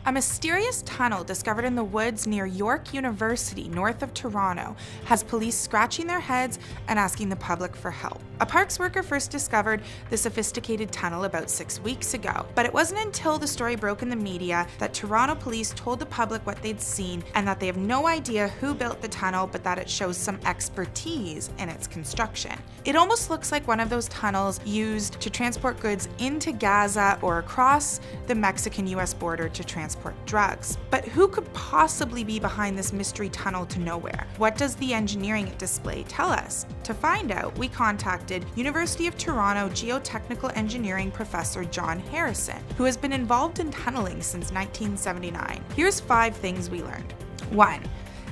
A mysterious tunnel discovered in the woods near York University, north of Toronto, has police scratching their heads and asking the public for help. A parks worker first discovered the sophisticated tunnel about 6 weeks ago, but it wasn't until the story broke in the media that Toronto police told the public what they'd seen and that they have no idea who built the tunnel, but that it shows some expertise in its construction. It almost looks like one of those tunnels used to transport goods into Gaza or across the Mexican-US border to transport drugs. But who could possibly be behind this mystery tunnel to nowhere? What does the engineering display tell us? To find out, we contacted University of Toronto geotechnical engineering professor John Harrison, who has been involved in tunneling since 1979. Here's 5 things we learned. 1.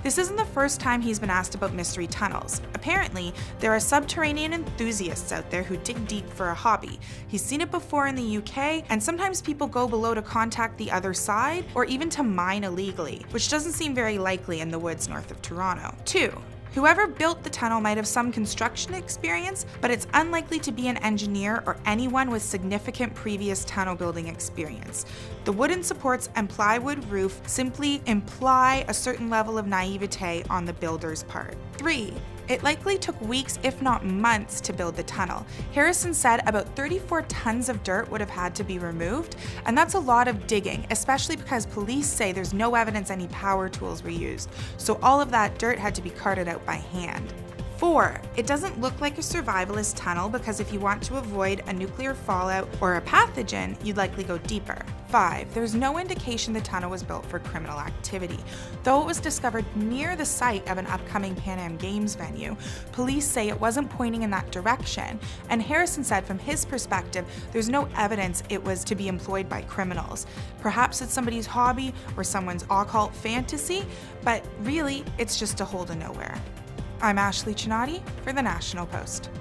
This isn't the first time he's been asked about mystery tunnels. Apparently, there are subterranean enthusiasts out there who dig deep for a hobby. He's seen it before in the UK, and sometimes people go below to contact the other side or even to mine illegally, which doesn't seem very likely in the woods north of Toronto. 2. Whoever built the tunnel might have some construction experience, but it's unlikely to be an engineer or anyone with significant previous tunnel building experience. The wooden supports and plywood roof simply imply a certain level of naivete on the builder's part. 3. It likely took weeks, if not months, to build the tunnel. Harrison said about 34 tons of dirt would have had to be removed, and that's a lot of digging, especially because police say there's no evidence any power tools were used, so all of that dirt had to be carted out by hand. 4. It doesn't look like a survivalist tunnel because if you want to avoid a nuclear fallout or a pathogen, you'd likely go deeper. 5. There's no indication the tunnel was built for criminal activity. Though it was discovered near the site of an upcoming Pan Am Games venue, police say it wasn't pointing in that direction, and Harrison said from his perspective, there's no evidence it was to be employed by criminals. Perhaps it's somebody's hobby or someone's occult fantasy, but really, it's just a hole to nowhere. I'm Csanady for the National Post.